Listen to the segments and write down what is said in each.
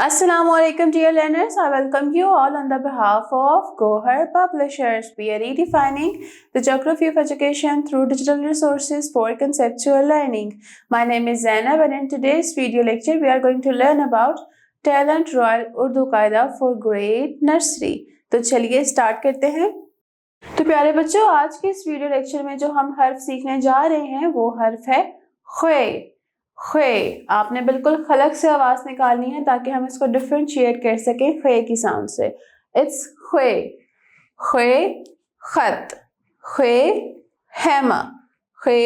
Assalamu alaikum dear learners, I welcome you all on the behalf of Gohar Publishers. We are redefining the geography of education through digital resources for conceptual learning. My name is Zainab and in today's video lecture we are going to learn about Talent Royal Urdu Qaida for Grade Nursery. तो चलिए start करते हैं। तो प्यारे बच्चों, आज के इस वीडियो लेक्चर में जो हम हर्फ सीखने जा रहे हैं वो हर्फ है ख्वे। ख्वे आपने बिल्कुल खलक से आवाज निकालनी है ताकि हम इसको डिफरेंशिएट कर सकें ख्वे की साउंड से। इट्स ख्वे, ख्वे खत, ख्वे हैमा, ख्वे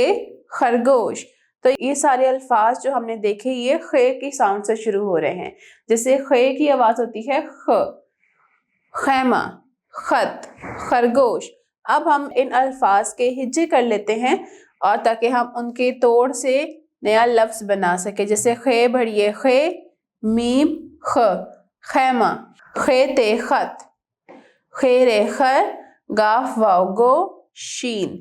खरगोश। तो ये सारे अल्फाज जो हमने देखे ये ख्वे की साउंड से शुरू हो रहे हैं। जैसे ख्वे की आवाज होती है ख, खैमा, खत, खरगोश। अब हम इन अल्फाज के हिज्जे कर लेते हैं और ताकि हम उनके तोड़ से नया लफ्ज बना सके। जैसे खे भरिए खे, मीम ख, खैमा, खेते खत, खेरे खर, गाफ वाव गो, शीन,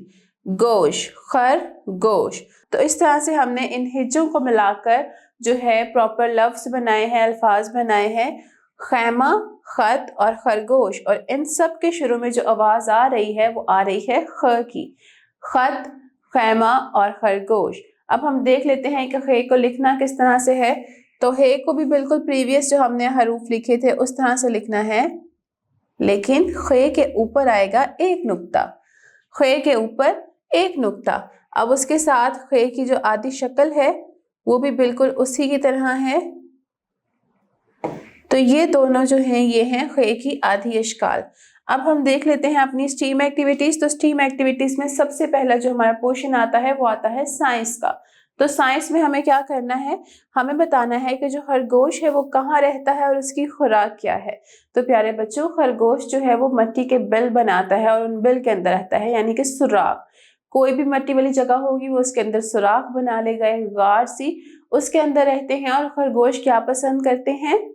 गोश, खर गोश। तो इस तरह से हमने इन हिज्जों को मिलाकर जो है प्रॉपर लफ्ज बनाए हैं, अल्फाज बनाए हैं खैमा, खत और खरगोश। और इन सब के शुरू में जो आवाज आ रही है वो आ रही है ख की, खत, खैमा और खरगोश। अब हम देख लेते हैं कि खे को लिखना किस तरह से है। तो हे को भी बिल्कुल प्रीवियस जो हमने हरूफ लिखे थे उस तरह से लिखना है, लेकिन खे के ऊपर आएगा एक नुक्ता, खे के ऊपर एक नुक्ता। अब उसके साथ खे की जो आधी शक्ल है वो भी बिल्कुल उसी की तरह है। तो ये दोनों जो हैं ये हैं खे की आधी अशकाल। अब हम देख लेते हैं अपनी स्टीम एक्टिविटीज। तो स्टीम एक्टिविटीज में सबसे पहला जो हमारा पोर्शन आता है वो आता है साइंस का। तो साइंस में हमें क्या करना है, हमें बताना है कि जो खरगोश है वो कहाँ रहता है और उसकी खुराक क्या है। तो प्यारे बच्चों, खरगोश जो है वो मिट्टी के बिल बनाता है और उन बिल के अंदर रहता है, यानी कि सुराख। कोई भी मिट्टी वाली जगह होगी वो उसके अंदर सुराख बना लेगा, एक गार सी उसके अंदर रहते हैं। और खरगोश क्या पसंद करते हैं?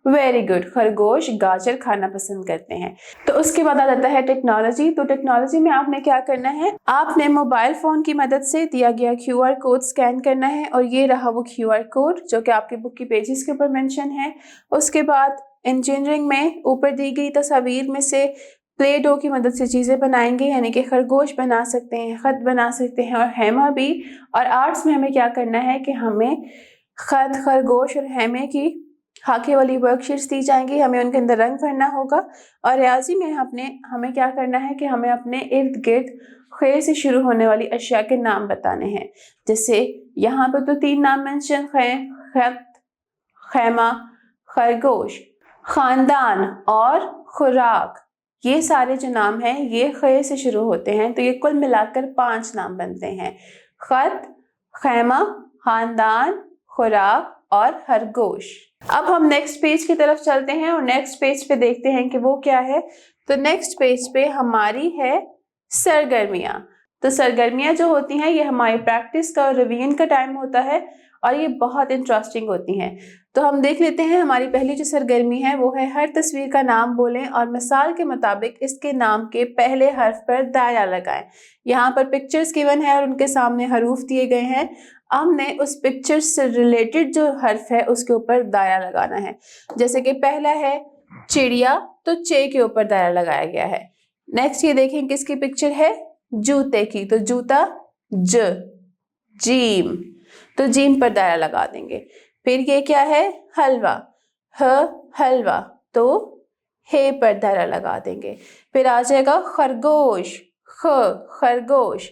वेरी गुड, खरगोश गाजर खाना पसंद करते हैं। तो उसके बाद आ जाता है टेक्नोलॉजी। तो टेक्नोलॉजी में आपने क्या करना है, आपने मोबाइल फोन की मदद से दिया गया QR कोड स्कैन करना है और ये रहा वो QR कोड जो कि आपके बुक की पेजेस के ऊपर मेंशन है। उसके बाद इंजीनियरिंग में ऊपर दी गई तस्वीर में से प्ले डो की मदद से चीज़ें बनाएंगे, यानी कि खरगोश बना सकते हैं, खत बना सकते हैं और हैमा भी। और आर्ट्स में हमें क्या करना है कि हमें खत, खरगोश और हैमे की खाके वाली वर्कशीट्स दी जाएंगी, हमें उनके अंदर रंग भरना होगा। और रियाजी में हमें क्या करना है कि हमें अपने इर्द गिर्द खे से शुरू होने वाली अशिया के नाम बताने हैं। जैसे यहाँ पर तो 3 नाम मेंशन खे, खत, खैमा, खरगोश। खानदान और खुराक, ये सारे जो नाम हैं ये खे से शुरू होते हैं। तो ये कुल मिलाकर 5 नाम बनते हैं, खत, खैमा, खानदान, खुराक और खरगोश। अब हम नेक्स्ट पेज की तरफ चलते हैं और नेक्स्ट पेज पे देखते हैं कि वो क्या है। तो नेक्स्ट पेज पे हमारी है सरगर्मियाँ। तो सरगर्मियाँ जो होती हैं ये हमारी प्रैक्टिस का और रिवीजन का टाइम होता है और ये बहुत इंटरेस्टिंग होती हैं। तो हम देख लेते हैं हमारी पहली जो सरगर्मी है वो है हर तस्वीर का नाम बोलें और मिसाल के मुताबिक इसके नाम के पहले हर्फ पर दायरा लगाएं। यहाँ पर पिक्चर्स गिवन है और उनके सामने हरूफ दिए गए हैं। हमने उस पिक्चर से रिलेटेड जो हर्फ है उसके ऊपर दायरा लगाना है। जैसे कि पहला है चिड़िया, तो चे के ऊपर दायरा लगाया गया है। नेक्स्ट ये देखें किसकी पिक्चर है, जूते की, तो जूता ज, जीम, तो जीम पर दायरा लगा देंगे। फिर ये क्या है, हलवा, ह हलवा, तो हे पर दायरा लगा देंगे। फिर आ जाएगा खरगोश, ख खरगोश,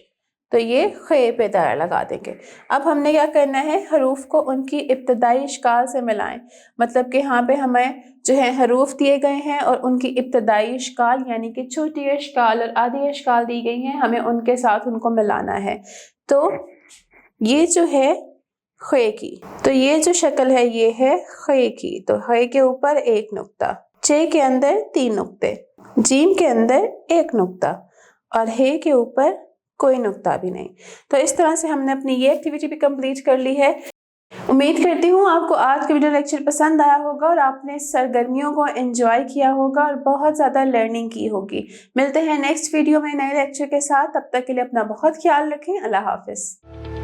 तो ये खे पे दायरा लगा देंगे। अब हमने क्या करना है, हरूफ को उनकी इब्तदाई इश्काल से मिलाएं। मतलब कि यहाँ पे हमें जो है हरूफ दिए गए हैं और उनकी इब्तदाई इश्काल यानी कि छोटी इश्काल और आधी इश्काल दी गई हैं, हमें उनके साथ उनको मिलाना है। तो ये जो है खे की, तो ये जो शक्ल है ये है खे की। तो खे के ऊपर एक नुक्ता, चे के अंदर 3 नुक्ते, जीम के अंदर 1 नुक्ता और हे के ऊपर कोई नुक्ता भी नहीं। तो इस तरह से हमने अपनी ये एक्टिविटी भी कंप्लीट कर ली है। उम्मीद करती हूँ आपको आज का वीडियो लेक्चर पसंद आया होगा और आपने सरगर्मियों को एंजॉय किया होगा और बहुत ज़्यादा लर्निंग की होगी। मिलते हैं नेक्स्ट वीडियो में नए लेक्चर के साथ, तब तक के लिए अपना बहुत ख्याल रखें। अल्लाह हाफिज़।